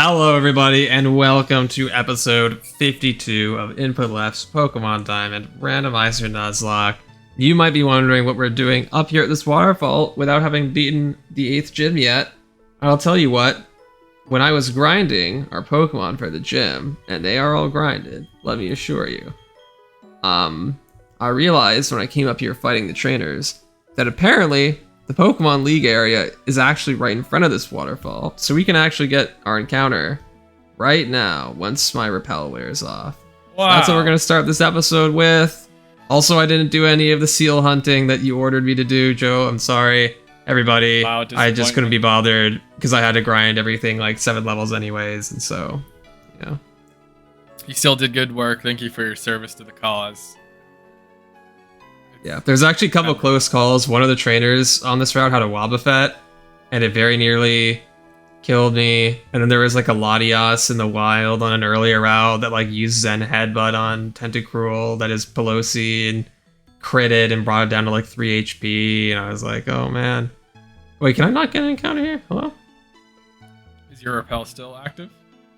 Hello, everybody, and welcome to episode 52 of Input Left's Pokemon Diamond Randomizer Nuzlocke. You might be wondering what we're doing up here at this waterfall without having beaten the 8th gym yet. I'll tell you what, when I was grinding our Pokemon for the gym, and they are all grinded, let me assure you, I realized when I came up here fighting the trainers that apparently the Pokemon League area is actually right in front of this waterfall, so we can actually get our encounter right now once my repel wears off. Wow. So that's what we're going to start this episode with. Also, I didn't do any of the seal hunting that you ordered me to do, Joe. I'm sorry, everybody. Wow, I just couldn't be bothered because I had to grind everything like 7 levels anyways, and so, yeah. You still did good work. Thank you for your service to the cause. Yeah, there's actually a couple close calls. One of the trainers on this route had a Wobbuffet, and it very nearly killed me. And then there was like a Latias in the wild on an earlier route that like used Zen Headbutt on Tentacruel that is Pelosi and critted and brought it down to like 3 HP. And I was like, oh man. Wait, can I not get an encounter here? Hello? Is your repel still active?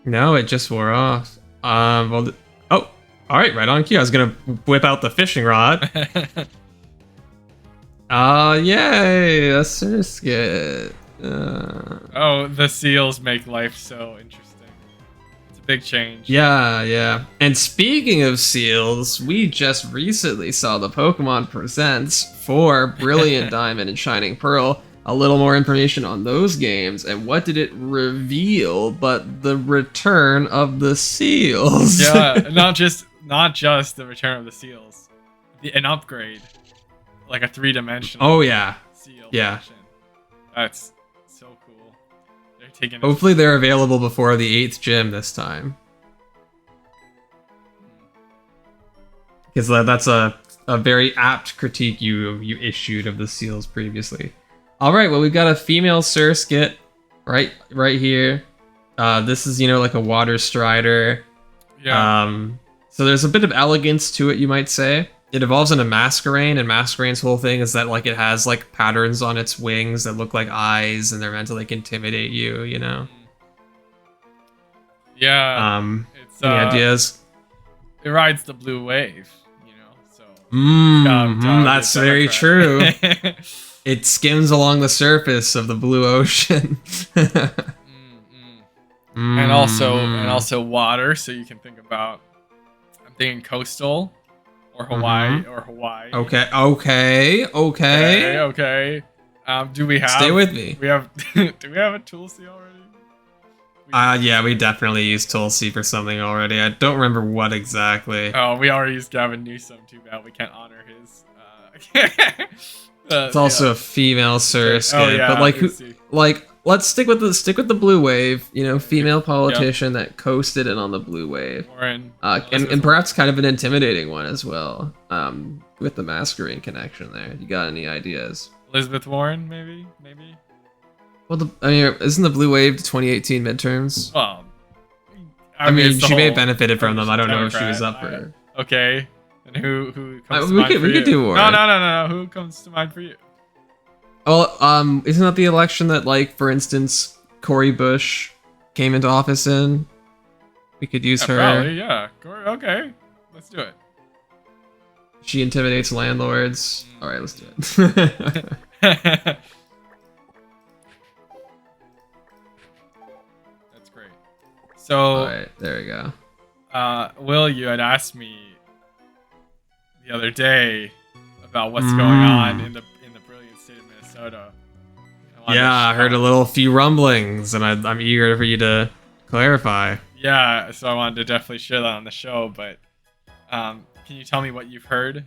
No, it just wore off. Well, oh, all right, right on cue. I was gonna whip out the fishing rod. Yay, a Surskit. Oh, the seals make life so interesting. It's a big change. Yeah. And speaking of seals, we just recently saw the Pokemon Presents for Brilliant Diamond and Shining Pearl. A little more information on those games, and what did it reveal but the return of the seals? Yeah, not just the return of the seals. An upgrade. Like a 3-dimensional Oh yeah. seal. Yeah. Version. That's so cool. They're taking Hopefully they're available before the 8th gym this time. Because that's a very apt critique you issued of the seals previously. All right, well, we've got a female Surskit right here. This is, like a water strider. Yeah. So there's a bit of elegance to it, you might say. It evolves into Masquerain, and Masquerain's whole thing is that like it has like patterns on its wings that look like eyes, and they're meant to like intimidate you, Yeah. It's Any ideas? It rides the blue wave, so That's very true. It skims along the surface of the blue ocean. And also water, so you can think about, I'm thinking coastal or Hawaii or Hawaii. Okay. Do we have Stay with me. Do we have a Tulsi already? Yeah, we definitely used Tulsi for something already. I don't remember what exactly. Oh, we already used Gavin Newsom. Too bad we can't honor his it's also a female Surskit, Oh, yeah, but let's stick with the blue wave. Female politician that coasted in on the blue wave, Warren, and perhaps kind of an intimidating one as well. With the Masquerain connection there, you got any ideas? Elizabeth Warren, maybe. Well, isn't the blue wave the 2018 midterms? Well, I mean she may have benefited from them. I don't know if she was up for it. Okay. And who comes to mind for you? We could do Warren. No. Who comes to mind for you? Well, isn't that the election that, like, for instance, Cori Bush came into office in? We could use her. Probably, yeah. Okay, let's do it. She intimidates landlords. All right, let's do it. That's great. So, all right, there we go. Will, you had asked me the other day about what's going on in the brilliant state of Minnesota. I heard a few rumblings, and I'm eager for you to clarify. Yeah, so I wanted to definitely share that on the show, but can you tell me what you've heard?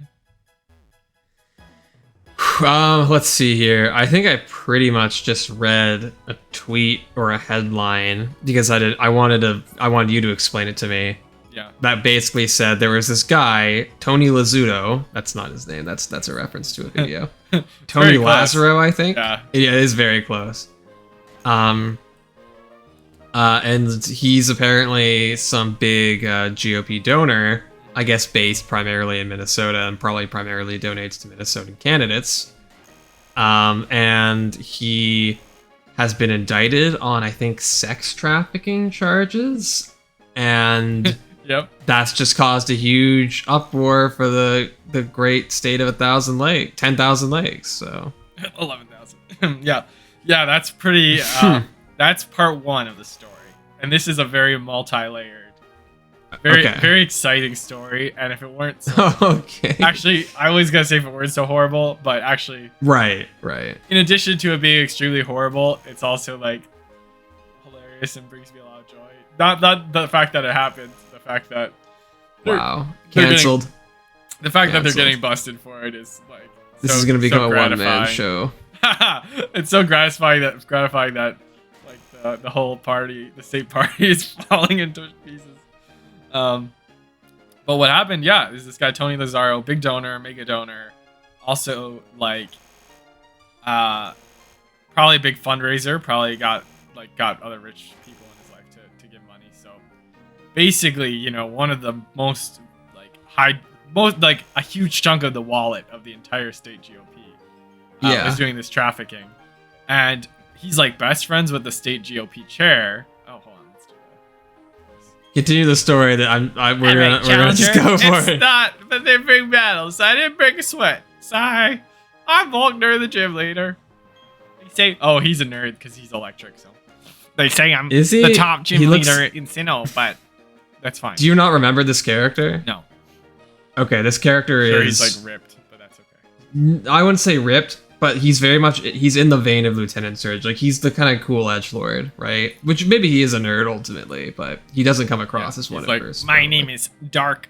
Let's see here. I think I pretty much just read a tweet or a headline because I wanted you to explain it to me. Yeah. That basically said there was this guy, Tony Lazzuto. That's not his name. That's a reference to a video. Tony Lazaro, I think. Yeah. It is very close. And he's apparently some big GOP donor, I guess based primarily in Minnesota, and probably primarily donates to Minnesotan candidates. And he has been indicted on, I think, sex trafficking charges, and Yep. that's just caused a huge uproar for the great state of 10,000 lakes. So 11,000. Yeah, that's pretty. That's part one of the story, and this is a very multi-layered, very exciting story. And if it weren't so, okay, actually, I was gonna say if it weren't so horrible, but actually, right. In addition to it being extremely horrible, it's also like hilarious and brings me a lot of joy. Not the fact that it happened, the fact that Canceled. The fact that they're getting busted for it is like this is gonna become a one-man show. It's so gratifying that like the whole party, the state party, is falling into pieces. But what happened? Yeah, is this guy Tony Lazaro, big donor, mega donor, also like probably a big fundraiser, probably got other rich people in his life to give money. So basically, you know, one of the most a huge chunk of the wallet of the entire state GOP was doing this trafficking, and he's like best friends with the state GOP chair. Oh, hold on, let's do that. Continue the story that we're gonna just go for it. It's not, but they bring battles. I didn't bring a sweat. Sorry, I'm Volkner, the gym leader. They say, oh, he's a nerd because he's electric. So they say I'm the top gym leader in Sinnoh, but that's fine. Do you not remember this character? No. Okay, this character is... he's like ripped, but that's okay. I wouldn't say ripped, but he's in the vein of Lieutenant Surge. Like, he's the kind of cool edgelord, right? Which maybe he is a nerd ultimately, but he doesn't come across as one at first. My name is Dark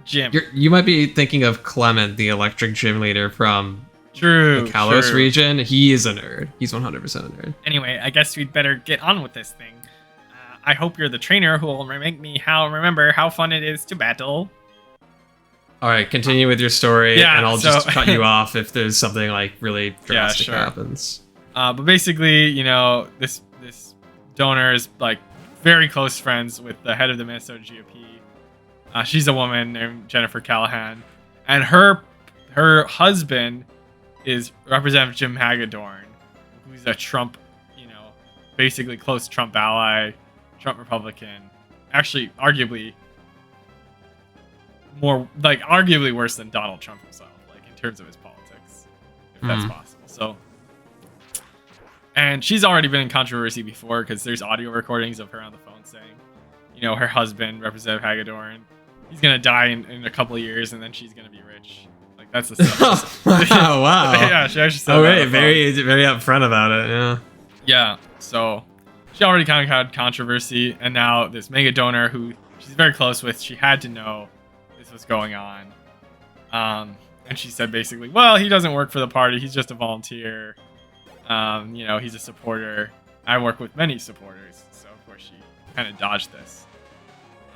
Jim. You might be thinking of Clement, the electric gym leader from the Kalos region. He is a nerd. He's 100% a nerd. Anyway, I guess we'd better get on with this thing. I hope you're the trainer who will make me remember how fun it is to battle. All right, continue with your story, and I'll just cut you off if there's something like really drastic happens. But basically, you know, this donor is like very close friends with the head of the Minnesota GOP. She's a woman named Jennifer Callahan, and her husband is Representative Jim Hagedorn, who's a Trump, you know, basically close Trump ally, Trump Republican, actually arguably worse than Donald Trump himself, like in terms of his politics, if that's possible. So, and she's already been in controversy before because there's audio recordings of her on the phone saying, you know, her husband, Representative Hagedorn, he's gonna die in a couple of years, and then she's gonna be rich. Like that's the stuff. Wow. Yeah, she actually said. Oh, right, very upfront about it. Yeah. Yeah. So she already kind of had controversy, and now this mega donor who she's very close with, she had to know this was going on. And she said basically, well, he doesn't work for the party. He's just a volunteer. You know, he's a supporter. I work with many supporters, so of course she kind of dodged this.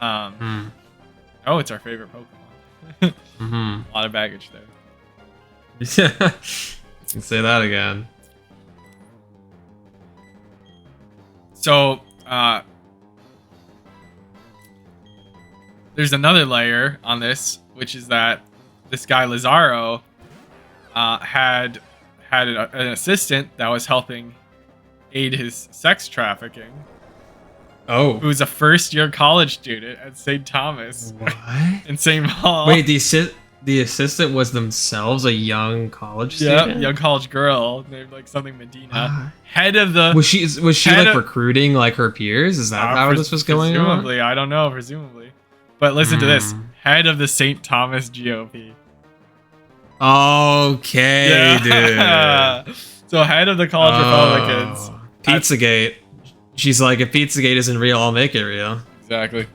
Oh, it's our favorite Pokemon. A lot of baggage there. Yeah, you can say that again. So, there's another layer on this, which is that this guy Lazaro had an assistant that was helping aid his sex trafficking. Oh. Who was a first-year college student at St. Thomas. What? In St. Paul. Wait, the assistant was themselves a young college student? Yeah, young college girl named like something Medina. Head of the... Was she like recruiting like her peers? Is that how this was going on? Presumably, I don't know, presumably. But listen to this. Head of the St. Thomas GOP. Okay, dude. So head of the college Republicans. Pizzagate. She's like, if Pizzagate isn't real, I'll make it real. Exactly.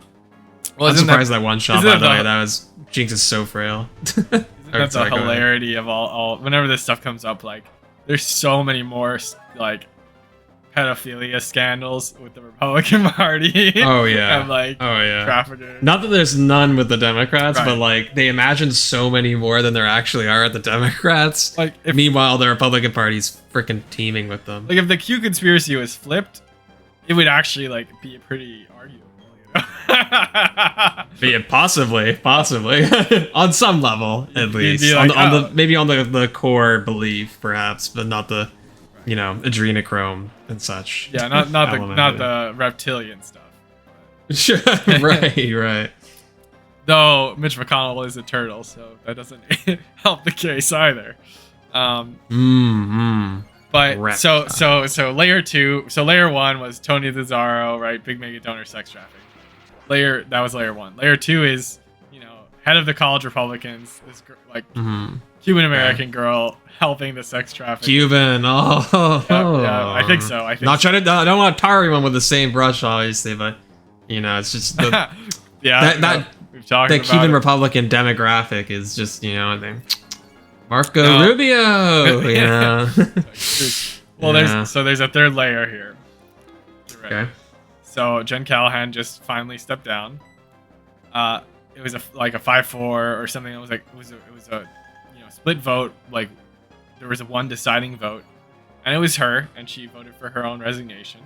Well, I'm surprised that one shot, by the way. That was... Jinx is so frail. That's the hilarity of all. Whenever this stuff comes up, like, there's so many more, like, pedophilia scandals with the Republican Party. Oh, yeah. And, like, trafficking. Not that there's none with the Democrats, but, like, they imagine so many more than there actually are at the Democrats. Like, meanwhile, the Republican Party's freaking teaming with them. Like, if the Q conspiracy was flipped, it would actually, like, be pretty arguable, you know? Yeah, possibly. On some level, at least. Like, maybe on the core belief, perhaps, but not the adrenochrome and such. Yeah, not element. the reptilian stuff. Sure. Right. Though Mitch McConnell is a turtle, so that doesn't help the case either. But so layer 2, so layer 1 was Tony Lazzaro, right? Big mega donor sex trafficking. That was layer 1. Layer 2 is, head of the college Republicans, this Cuban American girl helping the sex trafficking. Cuban, yeah, I think so. I don't want to tar everyone with the same brush, obviously, but it's just the we've talked that about Cuban it. Republican demographic is just I think Marco Rubio. Well, there's a third layer here. Okay. So Jen Callahan just finally stepped down. It was a 5-4 or something. It was a split vote. Like there was one deciding vote, and it was her, and she voted for her own resignation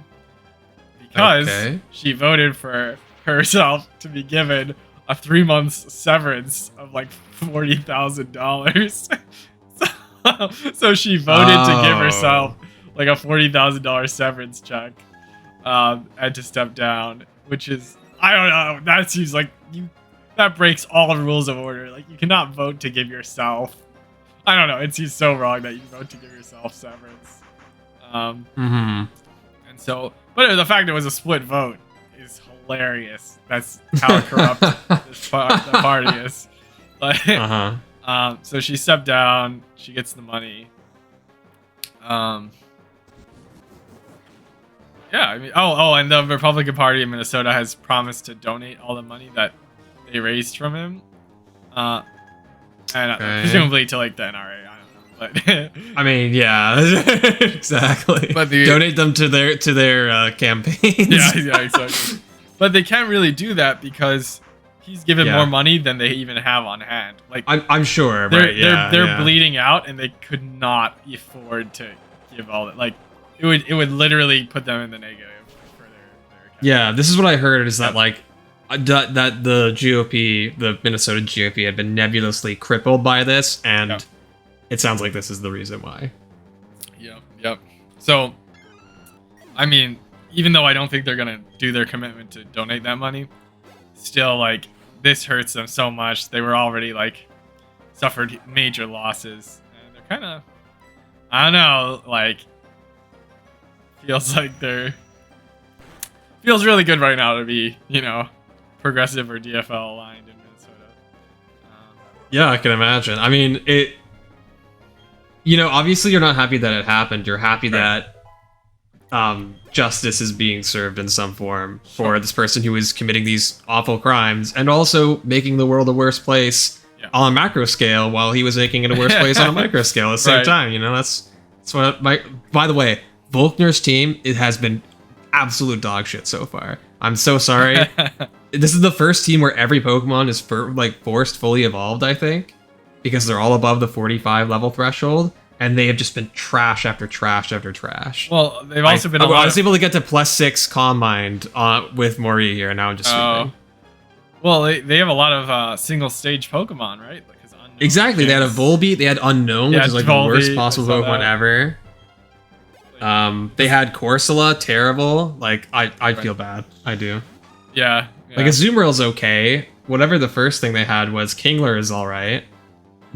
because she voted for herself to be given a 3-month severance of like $40,000. So she voted to give herself like a $40,000 severance check, and to step down, which is, I don't know, that seems like that breaks all rules of order. Like you cannot vote to give yourself. I don't know. It seems so wrong that you vote to give yourself severance. And so, but the fact it was a split vote is hilarious. That's how corrupt the party is. So she stepped down. She gets the money. Yeah, I mean, and the Republican Party in Minnesota has promised to donate all the money that they raised from him, and presumably to like the NRA. I don't know, but I mean, yeah, exactly. But donate them to their campaigns. Yeah, exactly. But they can't really do that because he's given more money than they even have on hand. Like I'm sure, they're bleeding out, and they could not afford to give all that. Like it would literally put them in the negative for their campaign. Yeah, this is what I heard is that like that the GOP, the Minnesota GOP, had been nebulously crippled by this, and it sounds like this is the reason why. Yep. So, I mean, even though I don't think they're gonna do their commitment to donate that money, still, like, this hurts them so much. They were already like suffered major losses, and they're kind of, I don't know, like, feels really good right now to be, progressive or DFL aligned in Minnesota. Yeah, I can imagine. I mean, obviously you're not happy that it happened. You're happy that justice is being served in some form for this person who is committing these awful crimes and also making the world a worse place on a macro scale while he was making it a worse place on a micro scale at the same time. That's what by the way, Volkner's team, it has been absolute dog shit so far. I'm so sorry. This is the first team where every Pokemon is forced fully evolved, I think, because they're all above the 45 level threshold, and they have just been trash after trash after trash. Well, they've also been. I was able to get to +6 Calm Mind with Mori here, and now I'm just sweeping. Well, they have a lot of single stage Pokemon, right? Exactly. They had a Volbeat. They had Unknown, which is like the worst possible Pokemon ever. They had Corsola, terrible. Like, I feel bad. I do. Yeah. Like, Azumarill's okay. Whatever the first thing they had was, Kingler is alright.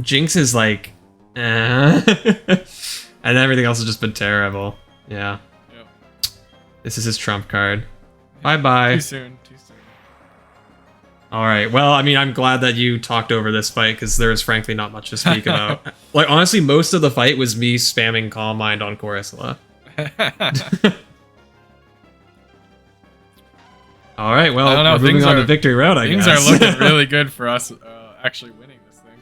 Jinx is like, and everything else has just been terrible. Yeah. Yep. This is his trump card. Bye-bye. Too soon. Alright, well, I mean, I'm glad that you talked over this fight, because there is frankly not much to speak about. Like, honestly, most of the fight was me spamming Calm Mind on Corsola. All right, well, we're moving on to victory road, I guess. Things are looking really good for us actually winning this thing.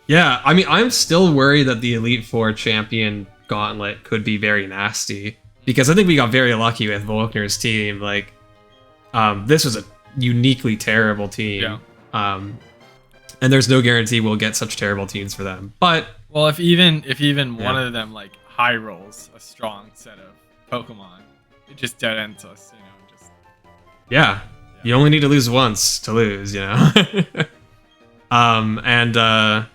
Yeah, I mean, I'm still worried that the Elite Four champion gauntlet could be very nasty, because I think we got very lucky with Volkner's team. Like, this was a uniquely terrible team. Yeah. And there's no guarantee we'll get such terrible teams for them. But well, if even one of them like high rolls a strong set of Pokemon, it just dead ends us, Yeah, you only need to lose once to lose, And what I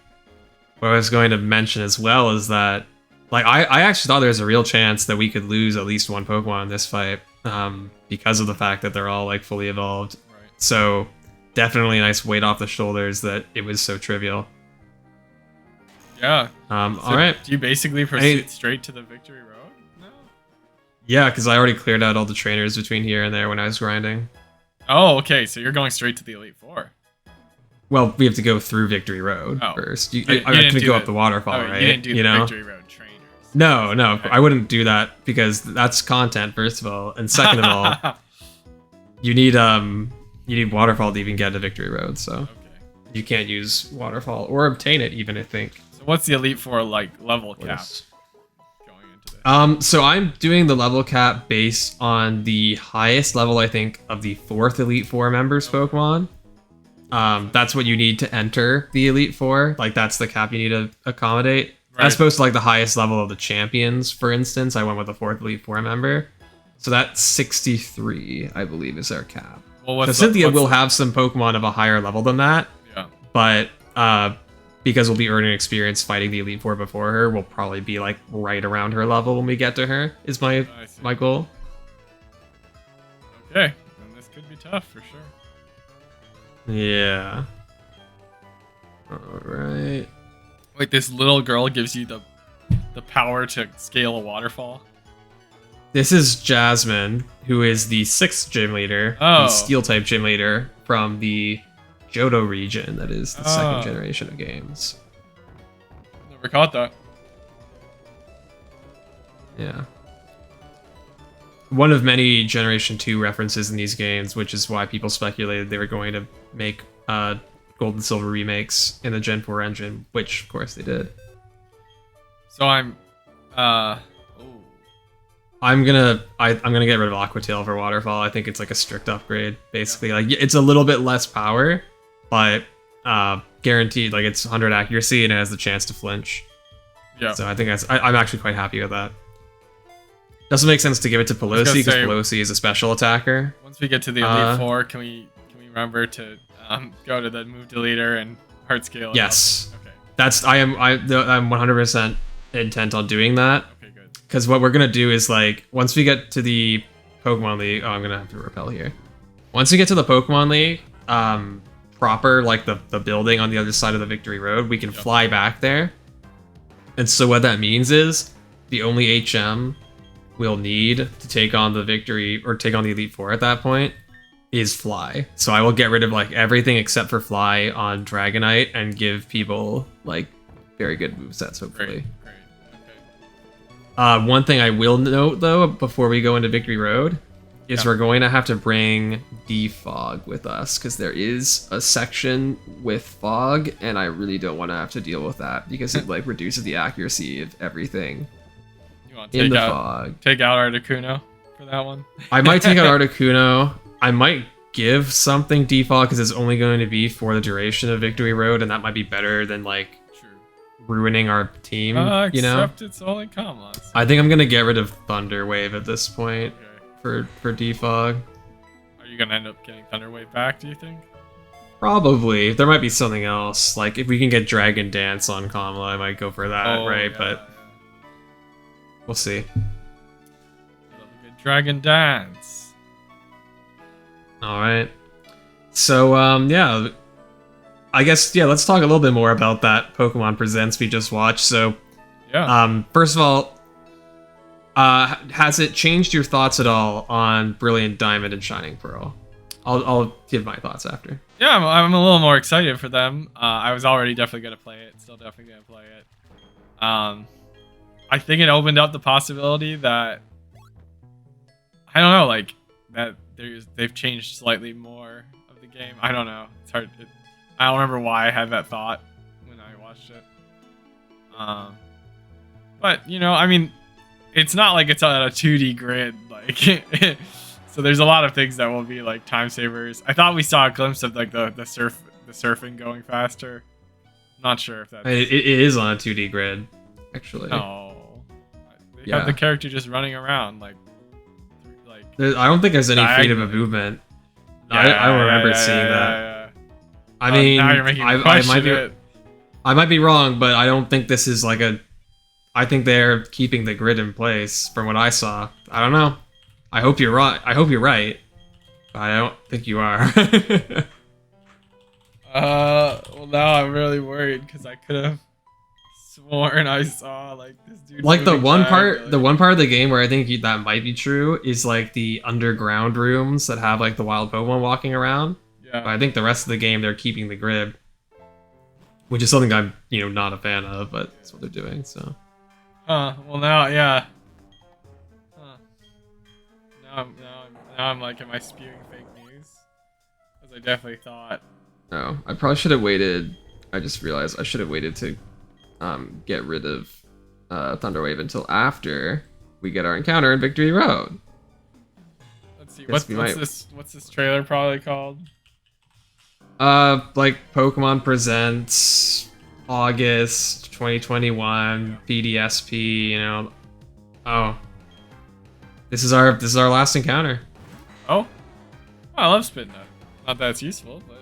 was going to mention as well is that Like, I actually thought there was a real chance that we could lose at least one Pokemon in this fight, because of the fact that they're all, like, fully evolved. Right. So, definitely a nice weight off the shoulders that it was so trivial. Yeah. All right. Do you basically proceed straight to the victory road? No. Yeah, because I already cleared out all the trainers between here and there when I was grinding. Oh, okay. So you're going straight to the Elite Four. Well, we have to go through Victory Road first. I have to go up the waterfall, right? You didn't do the Victory Road trainers. No, I wouldn't do that because that's content, first of all, and second of all, you need waterfall to even get to Victory Road, so you can't use waterfall or obtain it even, I think. So what's the Elite Four like level cap going into this? So I'm doing the level cap based on the highest level, I think, of the 4th Elite Four members Pokemon. That's what you need to enter the Elite Four. Like, that's the cap you need to accommodate. Right. As opposed to, like, the highest level of the champions, for instance. I went with the 4th Elite Four member. So that's 63, I believe, is our cap. Well, so Cynthia will have some Pokemon of a higher level than that. Yeah. But because we'll be earning experience fighting the Elite Four before her, we'll probably be, like, right around her level when we get to her, is my goal. Okay. Then this could be tough, for sure. Yeah. Alright. Wait, this little girl gives you the power to scale a waterfall? This is Jasmine, who is the 6th gym leader, the Steel-type gym leader from the Johto region, that is the 2nd generation of games. Never caught that. Yeah. One of many Generation 2 references in these games, which is why people speculated they were going to make Gold and Silver remakes in the Gen 4 engine, which, of course, they did. So I'm gonna get rid of Aqua Tail for Waterfall. I think it's like a strict upgrade, basically. Yeah. Like, it's a little bit less power, but guaranteed, like, it's 100 accuracy and it has the chance to flinch. Yeah. So I think I'm actually quite happy with that. Doesn't make sense to give it to Pelosi because Pelosi is a special attacker. Once we get to the Elite Four, can we remember to go to the move deleter and heart scale? Yes. Okay. I'm 100% intent on doing that. Okay, good. Because what we're gonna do is, like, once we get to the Pokemon League, I'm gonna have to repel here. Once we get to the Pokemon League, proper, like the building on the other side of the Victory Road, we can fly back there. And so what that means is the only HM we'll need to take on the Victory or take on the Elite Four at that point is Fly. So I will get rid of, like, everything except for Fly on Dragonite and give people, like, very good movesets, hopefully. Great. Okay. One thing I will note, though, before we go into Victory Road, is we're going to have to bring Defog with us, because there is a section with Fog, and I really don't want to have to deal with that, because it, like, reduces the accuracy of everything. You want to take out Articuno for that one? I might take out Articuno. I might give something Defog, because it's only going to be for the duration of Victory Road, and that might be better than, like, ruining our team, you know? Except it's only Comlas. I think I'm gonna get rid of Thunder Wave at this point for Defog. Are you gonna end up getting Thunder Wave back, do you think? Probably. There might be something else. Like, if we can get Dragon Dance on Kamala, I might go for that, right? But we'll see. Dragon Dance. Alright. So, yeah. I guess, let's talk a little bit more about that Pokemon Presents we just watched. So, first of all, has it changed your thoughts at all on Brilliant Diamond and Shining Pearl? I'll give my thoughts after. Yeah, I'm a little more excited for them. I was already definitely going to play it. Still definitely going to play it. I think it opened up the possibility that, I don't know, like, that they've changed slightly more of the game. I don't know. It's hard. I don't remember why I had that thought when I watched it. But, you know, I mean, it's not like it's on a 2D grid, like, so there's a lot of things that will be, like, time savers. I thought we saw a glimpse of, like, the surfing going faster. I'm not sure if that's... It is on a 2D grid, actually. No. They have the character just running around, like I don't think there's any freedom of movement. I don't remember seeing that. I mean, now you're making me question it. I might be wrong, but I don't think this is like a I think they're keeping the grid in place from what I saw. I don't know. I hope you're right. I hope you're right. But I don't think you are. Well, now I'm really worried because I could have sworn I saw like this dude. Like the moving one diagonally. part of the game where I think that might be true is like the underground rooms that have like the wild Pokemon walking around. Yeah. But I think the rest of the game they're keeping the grid, which is something I'm not a fan of, but that's what they're doing. So. Huh. Well, now, yeah. Huh. Now I'm like, am I spewing fake news? Because I definitely thought. No, I probably should have waited. I just realized I should have waited to get rid of Thunderwave until after we get our encounter in Victory Road. Let's see. Guess What's this trailer probably called? Like Pokemon Presents August 2021 PDSP. Oh, this is our last encounter. Oh, I love Spin Nut. Not that it's useful, but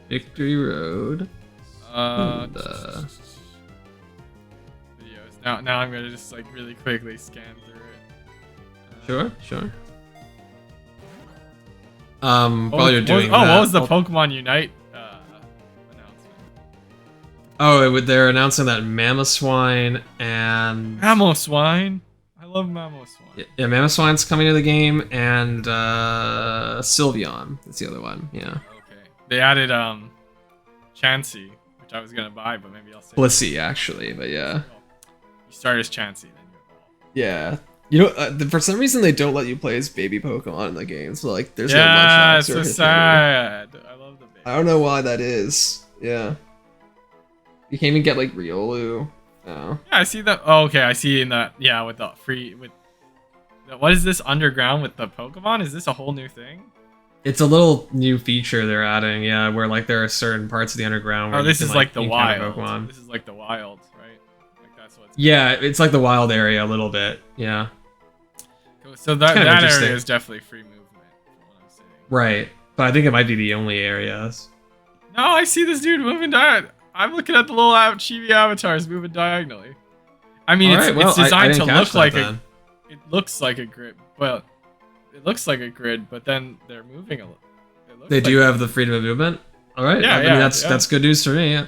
Victory Road. videos. Now I'm gonna just like really quickly scan through it. Sure. While you're doing what that, was the Pokemon Unite announcement? Oh, they're announcing that Mamoswine and Mamoswine. I love Mamoswine. yeah, Mamoswine's coming to the game, and Sylveon. That's the other one. Yeah, Okay. They added Chansey, which I was gonna buy, but maybe I'll save. Blissey actually, but yeah. Oh, you start as Chansey, then you evolve. Yeah. For some reason they don't let you play as baby Pokemon in the game, so like there's no Yeah, Munchlax it's or so Hitmonlee. sad. I love the baby. I don't know why that is. Yeah. You can't even get like Riolu. Oh. Yeah, I see that. Oh, okay, I see in the with the free what is this underground with the Pokemon? Is this a whole new thing? It's a little new feature they're adding, yeah, where like there are certain parts of the underground where Oh, this you is can, like the encounter wild. Pokemon. This is like the wild, right? Like that's what. Yeah, it's like the wild area a little bit. Yeah. So that kind of interesting. area is definitely free movement, from what I'm saying. Right. But I think it might be the only areas. No, I see this dude moving I'm looking at the little chibi avatars moving diagonally. I mean, All right, well, it's designed didn't to catch look that like then. it looks like a grid. Well, it looks like a grid, but then they're moving a little. They do have the freedom of movement. All right. Yeah, I mean, that's good news for me. Yeah.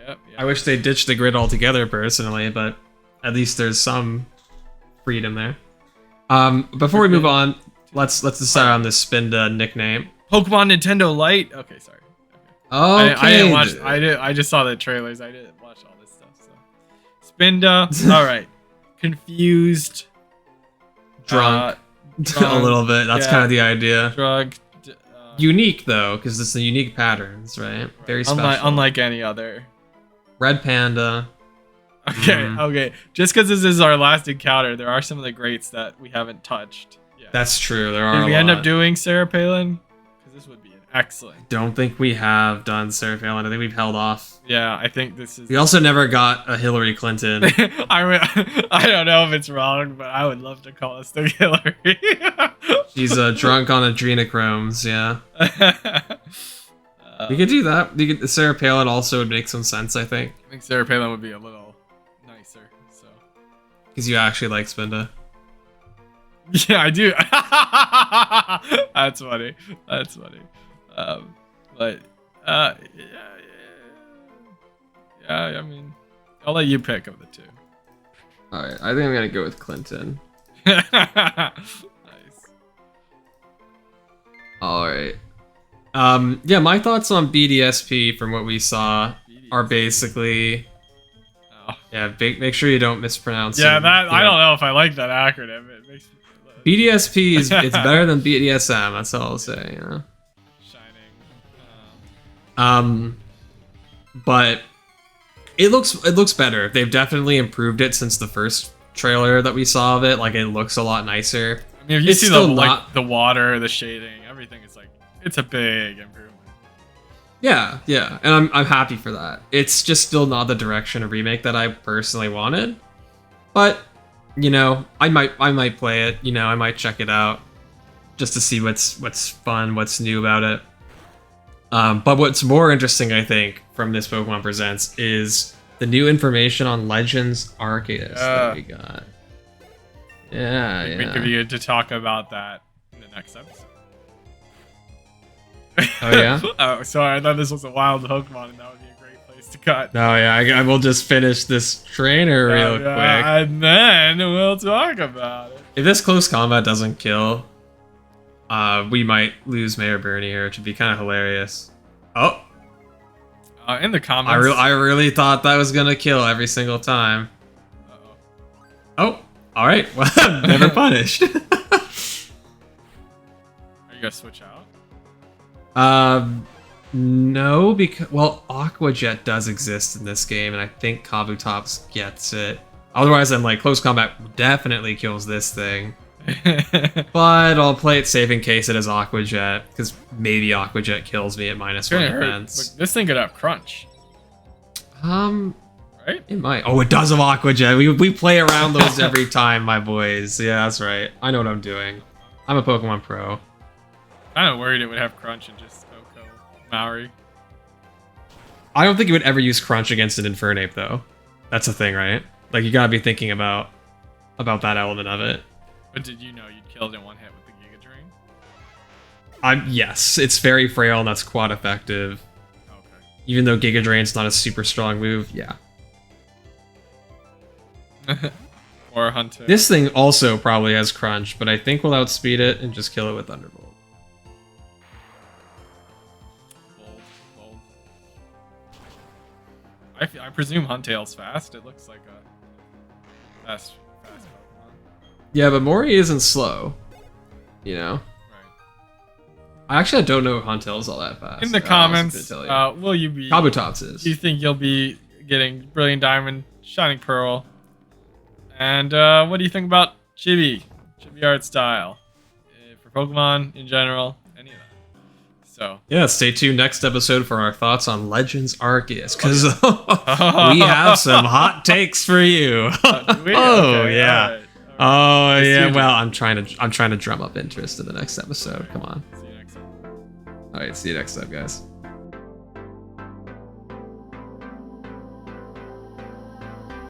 Yep. I wish they ditched the grid altogether, personally, but at least there's some freedom there. Before we move on, let's decide on this Spinda nickname. Pokemon Nintendo Lite. Okay, sorry. Okay. I didn't watch. I just saw the trailers. I didn't watch all this stuff. So, Spinda. All right. Confused. Drunk. A little bit. That's kind of the idea. Drugged. Unique though, because it's the unique patterns, right? Very special. Unlike any other. Red Panda. Okay, okay. Just because this is our last encounter, there are some of the greats that we haven't touched. Yeah. That's true. There are. Did we a end lot. up doing Sarah Palin? Because this would be an excellent. Don't think we have done Sarah Palin. I think we've held off. Yeah, I think this is. We also never got a Hillary Clinton. I don't know if it's wrong, but I would love to call us the Hillary. She's drunk on adrenochromes. Yeah. We could do that. Sarah Palin also would make some sense, I think. I think Sarah Palin would be a little nicer. So. Because you actually like Spinda. Yeah, I do. That's funny. That's funny. But yeah. I mean, I'll let you pick of the two. All right, I think I'm gonna go with Clinton. Nice. All right. Yeah, my thoughts on BDSP from what we saw are basically. Oh. Yeah, make sure you don't mispronounce. Yeah, it, that I don't know if I like that acronym. It makes me. BDSP is it's better than BDSM. That's all I'll say. Yeah. Shining. But it looks better. They've definitely improved it since the first trailer that we saw of it. Like, it looks a lot nicer. I mean, if you It's see still the water, the shading, everything is like it's a big improvement. Yeah, and I'm happy for that. It's just still not the direction of remake that I personally wanted, but I might play it. I might check it out just to see what's fun, what's new about it. But what's more interesting, I think, from this Pokemon Presents is The new information on Legends Arceus that Yeah. we got. Yeah, I think we could be good to talk about that in the next episode. Oh, yeah? Oh, sorry. I thought this was a wild Pokemon, and that would be a great place to cut. Oh, yeah. I will just finish this trainer real quick. And then we'll talk about it. If this close combat doesn't kill, we might lose Mayor Bernie here, which would be kind of hilarious. Oh, In the comments. I really thought that was gonna kill every single time. Uh-oh. Oh, all right. Well, never punished. Are you gonna switch out? No, because Aqua Jet does exist in this game, and I think Kabutops gets it. Otherwise, I'm like close combat definitely kills this thing. But I'll play it safe in case it is Aqua Jet, because maybe Aqua Jet kills me at -1 defense. This thing could have crunch, right? It might. Oh, it does have Aqua Jet. We play around those every time, my boys. Yeah, that's right. I know what I'm doing. I'm a Pokemon pro. Kind of worried it would have crunch and just Oko Maori. I don't think it would ever use Crunch against an Infernape, though. That's the thing, right? Like, you gotta be thinking about that element of it. But did you know you'd killed in one hit with the Giga Drain? Yes, it's very frail and that's quad effective. Okay. Even though Giga Drain's not a super strong move, yeah. Or Hunter. This thing also probably has Crunch, but I think we'll outspeed it and just kill it with Thunderbolt. Bold. I presume Huntail's fast. It looks like a fast Pokemon. Yeah, but Mori isn't slow. You know? Right. I don't know if Huntail's all that fast. In the I was comments, gonna tell you. will you be... Kabutops is. Do you think you'll be getting Brilliant Diamond, Shining Pearl? And what do you think about Chibi art style? For Pokemon in general, any of that. So yeah, stay tuned next episode for our thoughts on Legends Arceus, because we have some hot takes for you. do we? Oh Okay, yeah. all right. Oh Let's yeah. do Well, that. I'm trying to drum up interest in the next episode. Come on. See you next time. All right. See you next time, guys.